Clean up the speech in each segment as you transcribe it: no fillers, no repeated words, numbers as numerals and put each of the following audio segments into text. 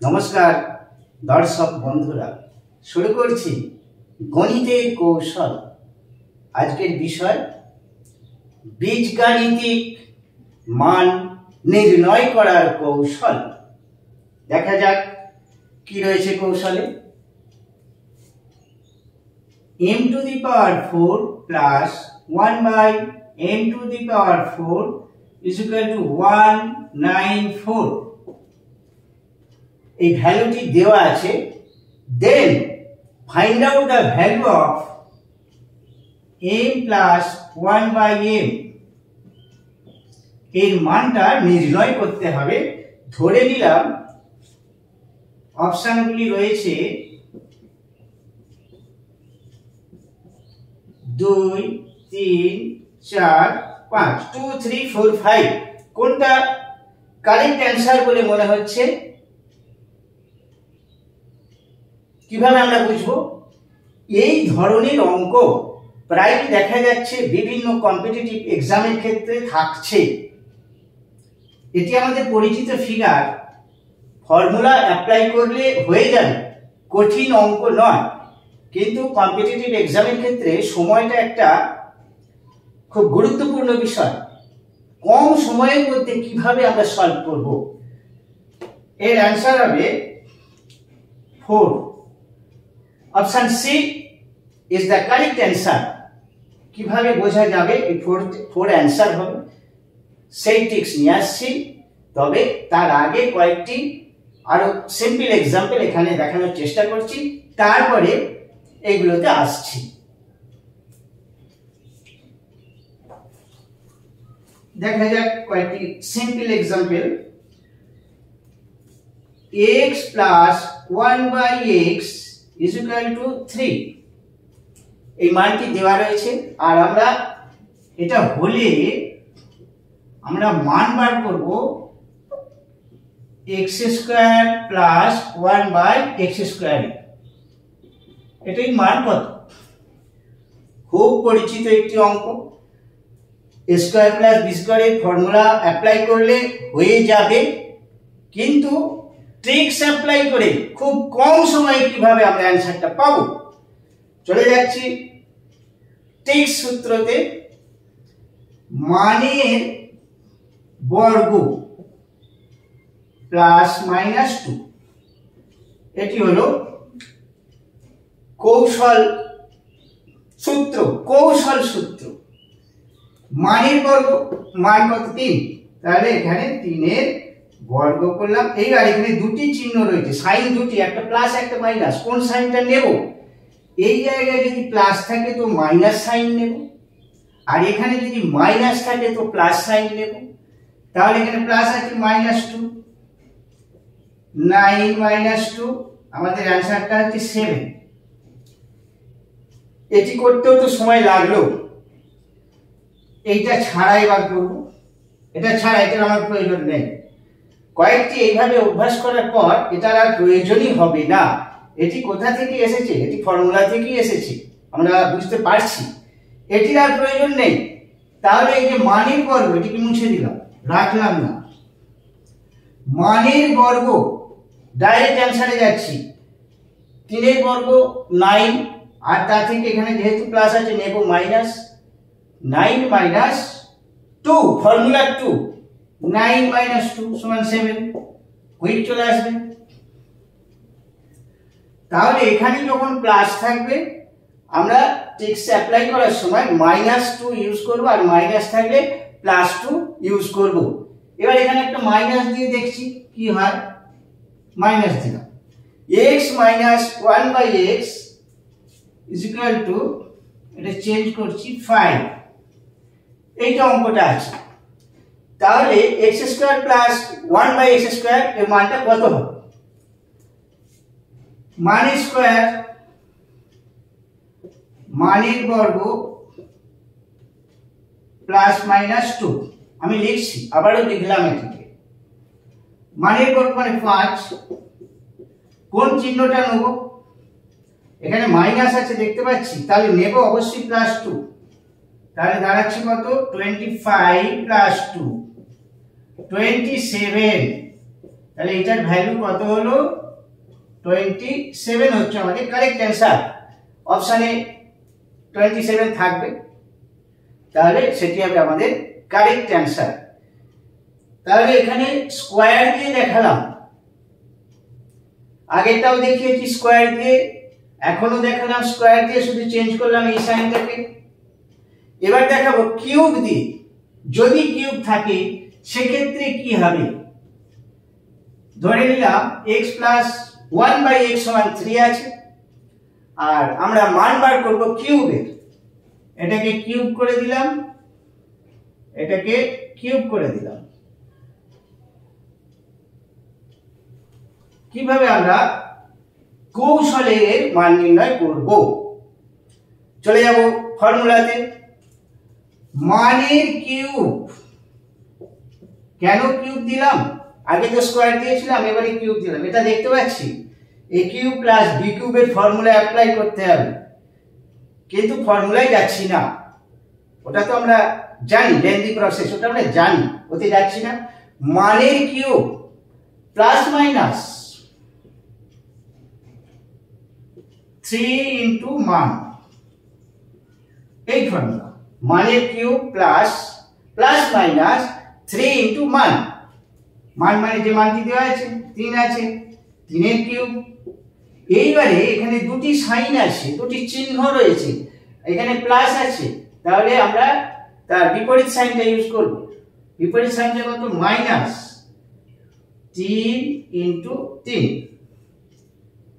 নমস্কার দর্শক বন্ধুরা, শুরু করছি গণিতের কৌশল। আজকের বিষয় বীজগাণিতিক মান নির্ণয় করার কৌশল। দেখা যাক কি রয়েছে কৌশলে। m to the power 4 plus 1 by m to the power 4 is equal to 194। এই ভ্যালুটি দেওয়া আছে। Then find out the value of m plus 1 by m। এর মানটা নির্ণয় করতে হবে। ধরে নিলাম অপশনগুলি রয়েছে 2 3 4 5 2 3 4 5। কোনটা কারেক্ট অ্যান্সার বলে মনে হচ্ছে? কিভাবে আমরা বুঝবো? এই ধরনের অঙ্ক প্রায় দেখা যাচ্ছে বিভিন্ন কম্পিটিটিভ এক্সামের ক্ষেত্রে থাকছে। এটি আমাদের পরিচিত ফিগার, ফর্মুলা অ্যাপ্লাই করলে হয়ে যাবে, কঠিন অঙ্ক নয়। কিন্তু কম্পিটিটিভ এক্সামের ক্ষেত্রে সময়টা একটা খুব গুরুত্বপূর্ণ বিষয়। কম সময়ের মধ্যে কিভাবে আমরা সলভ করব? এর অ্যান্সার হবে 4। Option C is the correct answer. কিভাবে বোঝা যাবে এই 4 অ্যান্সার হবে সেই টিপস নিয়ে আসছি। তবে তার আগে কয়েকটি আরো সিম্পল এক্সাম্পল এখানে দেখানোর চেষ্টা করছি, তারপরে এগুলোতে আসছি। দেখা যাক কয়েকটি simple example. x plus 1 by x is equal to 3। এই মানটি দেওয়া রয়েছে, আর আমরা এটা হলে আমরা মান বার করব x square plus 1 by x square. এটাই মান কত? খুব পরিচিত একটি অঙ্ক। a স্কয়ার প্লাস b স্কয়ারের ফর্মুলা অ্যাপ্লাই করলে হয়ে যাবে, কিন্তু ট্রিক্স অ্যাপ্লাই করে খুব কম সময়ে কিভাবে আমরা অ্যানসারটা পাবো। চলে যাচ্ছি ট্রিক্স সূত্রতে। মানের বর্গ প্লাস মাইনাস 2, এটি হলো কৌশল সূত্র। কৌশল সূত্র মানের বর্গ, মান কত? 3। তাহলে এখানে 3 এর বর্গ করলাম। এইবার এখানে দুটি চিহ্ন রয়েছে, সাইন দুটি, একটা প্লাস একটা মাইনাস। কোন সাইনটা নেব? এই জায়গায় যদি প্লাস থাকে তো মাইনাস সাইন নেব, আর এখানে যদি মাইনাস থাকে তো প্লাস সাইন নেব। তাহলে এখানে প্লাস আছে -2, 9 - 2, আমাদের অ্যানসারটা হচ্ছে 7। এটি করতেও তো সময় লাগলো। এইটা ছাড়া এবার করব। এটা ছাড়া এটার আমার প্রয়োজন নেই। কয়েকটি এইভাবে অভ্যাস করার পর এটার আর প্রয়োজনই হবে না। এটি কোথা থেকে এসেছে? এটি ফর্মুলা থেকেই এসেছে, আমরা বুঝতে পারছি। এটির আর প্রয়োজন নেই। তাহলে এই যে মানের বর্গ, এটিকে মুছে দিলাম, রাখলাম না। মানের বর্গ, ডাইরেক্ট অ্যানসারে যাচ্ছি। 3 এর বর্গ 9, আর তা থেকে এখানে যেহেতু প্লাস আছে নেব মাইনাস। 9 - 2, ফর্মুলা 2, 9 - 2 = 7। কুইক চলে আসবে। তাহলে এখানে যখন প্লাস থাকবে আমরা ট্রিক্স অ্যাপ্লাই করার সময় -2 ইউজ করব, আর মাইনাস থাকলে +2 ইউজ করব। এবার এখানে একটা মাইনাস দিয়ে দেখছি কি হয়। মাইনাস দিলাম। x - 1 by x is equal to, এটা চেঞ্জ করছি, 5। এইটা অঙ্কটা আছে। তাহলে x square plus 1 by x square এর মানটা কত হবে? মান স্কয়ার, মানের বর্গ প্লাস মাইনাস 2। আমি লিখছি, আবারও লিখলাম এটিকে। মানের বর্গ মানে 5। কোন চিহ্নটা নেব? এখানে মাইনাস আছে দেখতে পাচ্ছি, তাহলে নেব অবশ্যই +2। তাহলে দাঁড়াচ্ছে কত? 25 + 2 27। তাহলে এটার ভ্যালু কত হলো 27 হচ্ছে আমাদের কারেক্ট অ্যান্সার। অপশানে 27 থাকবে, তাহলে সেটি হবে আমাদের কারেক্ট অ্যান্সার। তাহলে এখানে স্কোয়ার দিয়ে দেখালাম, আগেরটাও দেখিয়েছি স্কোয়ার দিয়ে, এখনো দেখালাম স্কোয়ার দিয়ে, শুধু চেঞ্জ করলাম এই সাইনটাকে। এবার দেখাবো কিউব দিয়ে। যদি কিউব থাকে সেক্ষেত্রে কি হবে, ধরে নিলাম x প্লাস 1/x সমান 3 আছে, আর আমরা মান বার করব কিউবের। এটাকে কিউব করে দিলাম, এটাকে কিউব করে দিলাম। কিভাবে আমরা কৌশলে এর মান নির্ণয় করব, চলে যাব ফর্মুলাতে। মানের কিউব, কেন কিউব দিলাম, আগে তো স্কোয়ার দিয়েছিলাম, এবারে কিউব দিলাম। এটা দেখতে পাচ্ছি a কিউব প্লাস b কিউবের ফর্মুলা অ্যাপ্লাই করতে হবে, কিন্তু ফর্মুলায় যাচ্ছি না, ওটা তো আমরা জানি, লেন্দি প্রসেস, ওটা আমরা জানি, ওতে যাচ্ছি না। মানের কিউব প্লাস মাইনাস 3 ইন্টু মান, এই ফর্মুলা। মানের কিউব প্লাস মাইনাস 3 ইন্টু মান। মান মানে যে মানটি দেওয়া আছে 3 আছে, 3 এর কিউব। এইবারে এখানে দুটি সাইন আছে, দুটি চিহ্ন রয়েছে, এখানে প্লাস আছে, তাহলে আমরা তার বিপরীত সাইনটা ইউজ করব। বিপরীত সাইনটা কত, মাইনাস 3 ইন্টু 3,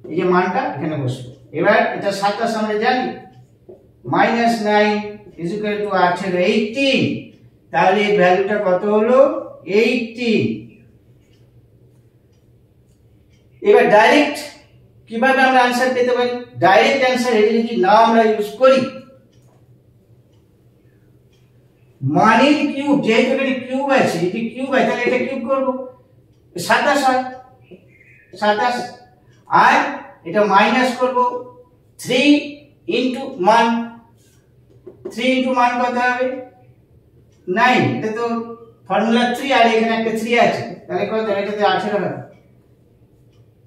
এই যে মানটা এখানে বসবে। এবার এটা 27 আমরা জানি, মাইনাস 9 ইজ ইকুয়াল টু 18, তাহলে এই ভ্যালুটা কত হলো 18। এবার ডাইরেক্ট কিভাবে আমরা आंसर পেতে পারি, ডাইরেক্ট आंसर এটা যদি না আমরা ইউজ করি, মানের কিউব, যেহেতু এখানে কিউব আছে, এটি কিউব আছে, তাহলে এটা কিউব করব, 27 হয় 27, আর এটা মাইনাস করব 3 ইনটু মান। 3 ইনটু মান কত হবে 9, এটা তো ফর্মুলা 3, আর এখানে একটা 3 আছে, তাহলে কত, এটাতে 18 হবে।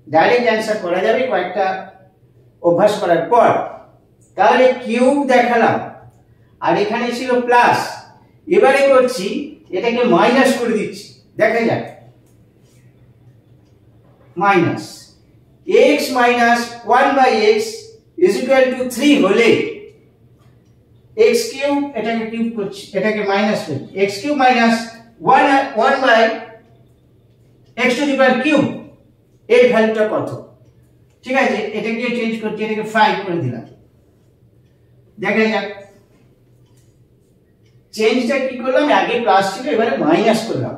ডাইরেক্ট आंसर করা যাবে কয়েকটা অভ্যাস করার পর। তাহলে কিউব দেখালাম, আর এখানে ছিল প্লাস, এবারে করছি এটাকে মাইনাস করে দিচ্ছি, দেখা যাক। Minus x minus 1/x is equal two 3 হলে x কিউব, এটাকে কিউব করছি, এটাকে মাইনাস করছি, x cube minus 1/x to the power cube, এই ভ্যালুটা কত। ঠিক আছে, এটাকে চেঞ্জ করছি, এটাকে 5 করে দিলাম, দেখা যাক। চেঞ্জটা কি করলাম, আগে প্লাস ছিল, এবারে মাইনাস করলাম।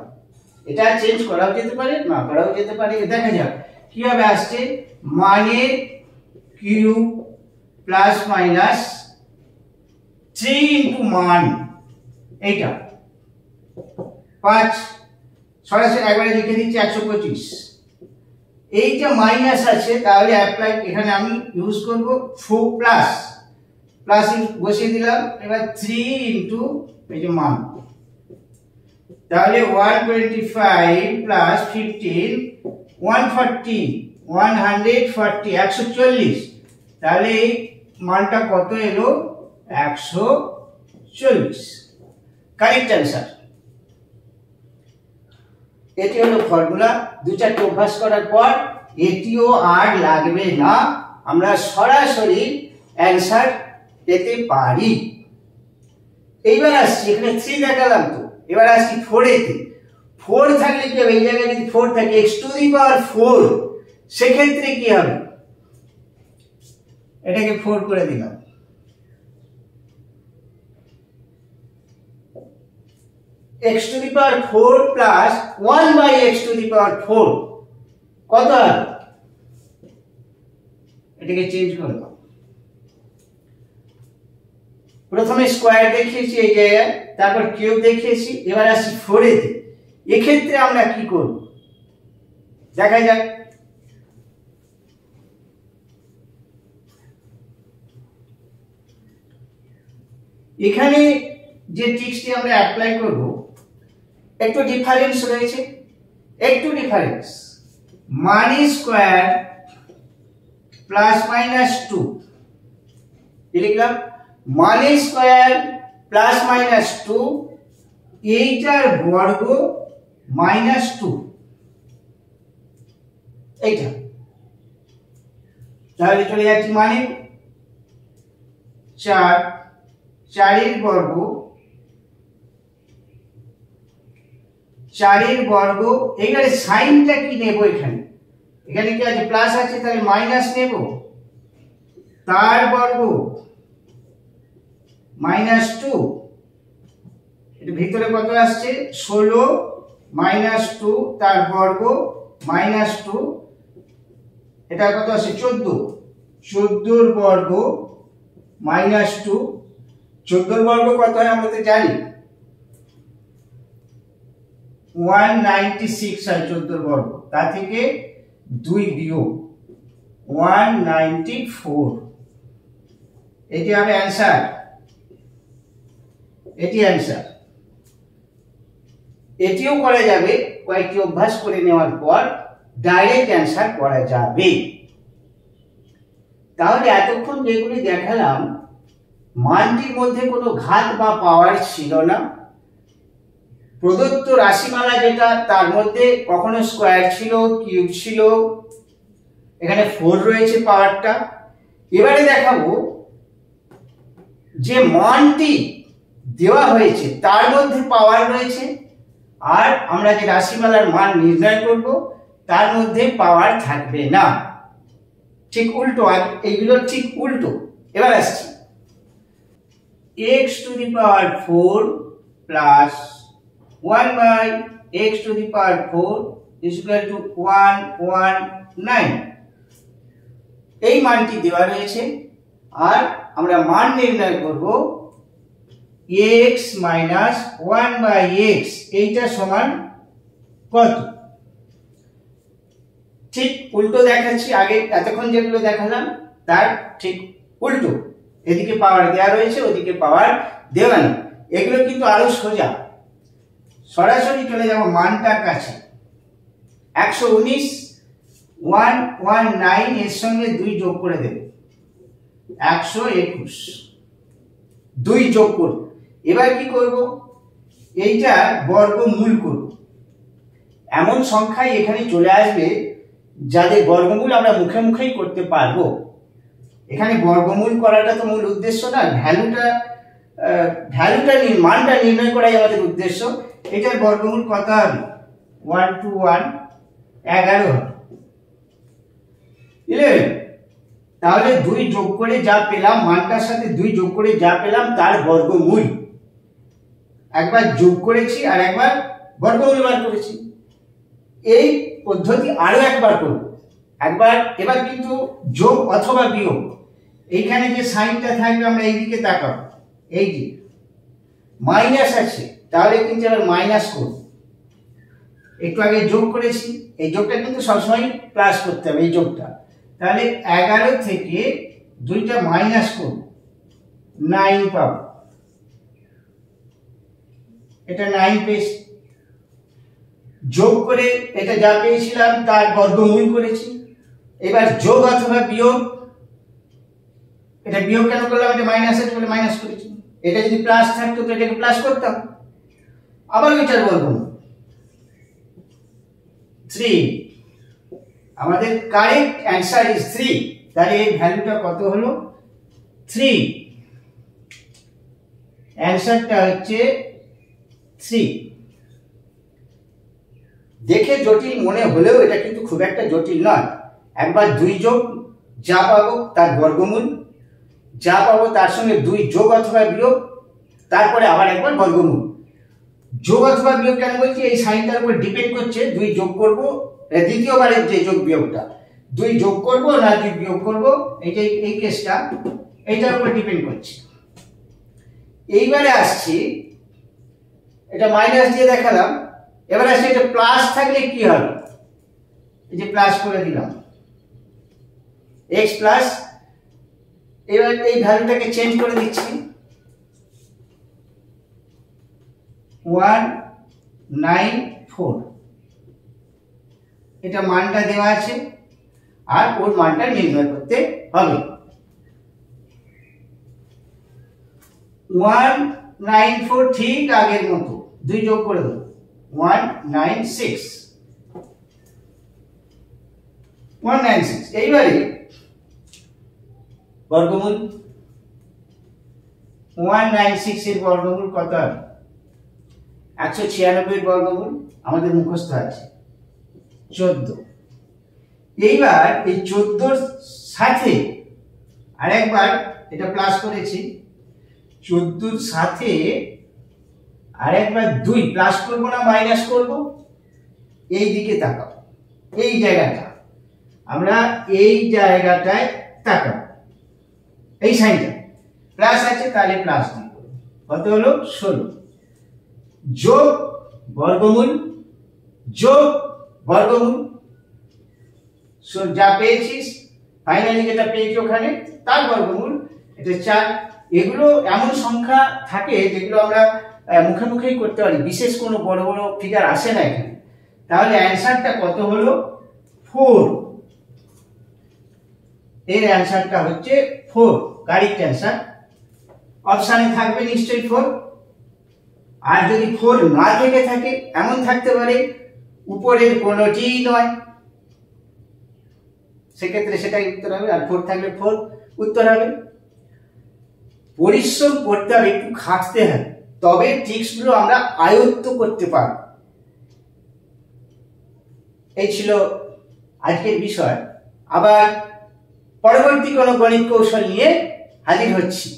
এটা চেঞ্জ করাও যেতে পারে, না করাও যেতে পারে, দেখা যাক কিভাবে আসছে। মানের কিউব প্লাস মাইনাস 3 ইনটু মান, এইটা 5, সরাসরি একবারে লিখে দিচ্ছি 125। এইটা মাইনাস আছে, তাহলে অ্যাপ্লাই এখানে আমি ইউজ করব প্লাস, প্লাস বসিয়ে দিলাম। এবার 3 ইনটু এই যে মান, তাহলে 125 প্লাস 15 140, 140, তাহলে এই মানটা কত এলো 140, কারেক্ট অ্যান্সার। এটি হলো ফর্মুলা। 2-4টি অভ্যাস করার পর এটিও আর লাগবে না, আমরা সরাসরি অ্যান্সার পেতে পারি। এইবার আসছি, এখানে 3 দেখালাম তো, এবার আসছি 4 এতে। 4 থাকলে কি হবে, এই জায়গায় যদি 4 থাকে x টু দি পাওয়ার 4, সেক্ষেত্রে কি হবে, এটাকে 4 করে দিলাম, x to the power 4 plus 1/x to the power 4 কত হবে, এটাকে চেঞ্জ করলাম। প্রথমে স্কোয়ার দেখিয়েছি এই জায়গায়, তারপর কিউব দেখিয়েছি, এবার আসছি 4 এতে। এক্ষেত্রে আমরা কি করব দেখা যাক। এখানে যে ট্রিক্সটি আমরা অ্যাপ্লাই করব, একটু ডিফারেন্স রয়েছে, একটু ডিফারেন্স, মান স্কোয়ার প্লাস মাইনাস 2 লিখলাম। মান স্কোয়ার প্লাস মাইনাস 2 এইটার বর্গ মাইনাস 2 এইটা, তাহলে চলে যাচ্ছে মানে 4 4 বর্গ 4 বর্গ। এইবারে সাইনটা কি নেব, এখানে এখানে কি আছে প্লাস আছে, তাহলে মাইনাস নেব, তার বর্গ মাইনাস 2, এটা ভিতরে কত আসছে 16 মাইনাস 2 তার বর্গ মাইনাস 2, এটা কত আছে 14, 14 বর্গ মাইনাস 2। 14 বর্গ কত হয় আমরা তো জানি 196 হয় 14 বর্গ, তা থেকে 2 বিয়োগ 194, এটি হবে অ্যান্সার, এটি অ্যান্সার। এটিও করা যাবে, কয়েকটি অভ্যাস করে নেওয়ার পর ডাইরেক্ট অ্যান্সার করা যাবে। তাহলে এতক্ষণ যেগুলি দেখালাম মানটির মধ্যে কোনো ঘাত বা পাওয়ার ছিল না। প্রদত্ত রাশিমালা যেটা তার মধ্যে কখনো স্কোয়ার ছিল, কিউব ছিল, এখানে 4 রয়েছে পাওয়ারটা। এবারে দেখাবো যে মানটি দেওয়া হয়েছে তার মধ্যে পাওয়ার রয়েছে, আর আমরা যে রাশিমালার মান নির্ণয় করব তার মধ্যে পাওয়ার থাকবে না। ঠিক উল্টো, আর এইগুলো ঠিক উল্টো। এবার আসছি x to the power 4 plus 1 by x to the power 4 is equal to 119, এই মানটি দেওয়া রয়েছে, আর আমরা মান নির্ণয় করব x মাইনাস 1 বাই x, এইটা সমান কত। ঠিক উল্টো দেখাচ্ছি, আগে এতক্ষণ যেগুলো দেখালাম তার ঠিক উল্টো, এদিকে পাওয়ার দেওয়া রয়েছে, ওদিকে পাওয়ার দেওয়া নেই। এগুলো কিন্তু আরো সোজা, সরাসরি চলে যাব মানটার কাছে। 119 119 এর সঙ্গে 2 যোগ করে দেব 121, 2 যোগ করব। এবার কি করব, এইটা বর্গমূল করব। এমন সংখ্যাই এখানে চলে আসবে যাদের বর্গমূল আমরা মুখে মুখেই করতে পারবো। এখানে বর্গমূল করাটা তো মূল উদ্দেশ্য না, মানটা নির্ণয় করাই আমাদের উদ্দেশ্য। এটার বর্গমূল কত হবে 1 to 1 11 হবে 11। তাহলে 2 যোগ করে যা পেলাম, মানটার সাথে 2 যোগ করে যা পেলাম তার বর্গমূল, একবার যোগ করেছি আর একবার বর্গমূল বার করেছি। এই পদ্ধতি আরো একবার করব, এবার কিন্তু যোগ অথবা বিয়োগ। এইখানে যে সাইনটা থাকবে আমরা এইদিকে তাকাবো, এই যে মাইনাস আছে তাহলে কিন্তু এবার মাইনাস করব। একটু আগে যোগ করেছি, এই যোগটা কিন্তু সবসময় প্লাস করতে হবে, এই যোগটা। তাহলে 11 থেকে 2টা মাইনাস করব 9 পাবো, এটা 9 পেয়েছি। যোগ করে এটা যা পেয়েছিলাম তার বর্গমূল করেছি। এবার যোগ অথবা বিয়োগ, এটা বিয়োগ কেন করলাম, এটা মাইনাস আছে বলে মাইনাস করেছি। এটা যদি প্লাস থাকতো তো এটাকে প্লাস করতাম। আবার এটার বর্গমূল 3, আমাদের কারেক্ট অ্যান্সার ইজ 3। তাহলে এই ভ্যালুটা কত হলো 3, অ্যান্সারটা হচ্ছে 3। দেখে জটিল মনে হলেও এটা কিন্তু খুব একটা জটিল নয়। একবার 2 যোগ যা পাবো তার বর্গমূল, যা পাবো তার সঙ্গে 2 যোগ অথবা বিয়োগ, তারপরে আবার একবার বর্গমূল। যোগ অথবা বিয়োগ কেন বলছি, এই সাইনটার উপর ডিপেন্ড করছে 2 যোগ করব, দ্বিতীয়বারের যে যোগ বিয়োগটা 2 যোগ করব না 2 বিয়োগ করব, এই কেসটা এইটার উপর ডিপেন্ড করছে। এইবারে আসছি, এটা মাইনাস দিয়ে দেখালাম, এবার আসছে এটা প্লাস থাকলে কি হবে, এই যে প্লাস করে দিলাম x প্লাস। এবার এই ভ্যালুটাকে চেঞ্জ করে দিচ্ছি 194, এটা মানটা দেওয়া আছে আর ওর মানটা নির্ণয় করতে হবে। 194 ঠিক আগের মতো 2 যোগ করে দেবো 196 এইবারে বর্গমূল 196 এর বর্গমূল কত হবে? 196 এর বর্গমূল আমাদের মুখস্থ আছে 14। এইবার এই 14 এর সাথে আরেকবার এটা প্লাস করেছি, 14 এর সাথে আরেকবার 2 প্লাস করব না মাইনাস করব? এই দিকে তাকাও, এই জায়গাটা আমরা এই জায়গাটায় তাকাও, এই সাইনটা প্লাস আছে তাহলে প্লাস দিব, কত হলো 16 যোগ বর্গমূল যোগ বর্গমূল, যা পেয়েছিস ফাইনালি যেটা পেয়েছি ওখানে তার বর্গমূল, এটা 4। এগুলো এমন সংখ্যা থাকে যেগুলো আমরা মুখে মুখেই করতে পারি, বিশেষ কোনো বড় বড় ফিগার আসে না এখানে। তাহলে অ্যান্সারটা কত হলো? 4। এর অ্যান্সারটা হচ্ছে 4, কারেক্ট অ্যান্সার। অপশানে থাকবে নিশ্চয়ই 4। আর যদি 4 না থেকে থাকে, এমন থাকতে পারে উপরের কোনোটিই নয়, সেক্ষেত্রে সেটাই উত্তর হবে। আর 4 থাকলে 4 উত্তর হবে। পরিশ্রম করতে হবে, একটু খাটতে হবে, তবে ট্রিক্সগুলো আমরা আয়ত্ত করতে পারব। এই ছিল আজকের বিষয়। আবার পরবর্তী কোনো গণিত কৌশল নিয়ে হাজির হচ্ছি।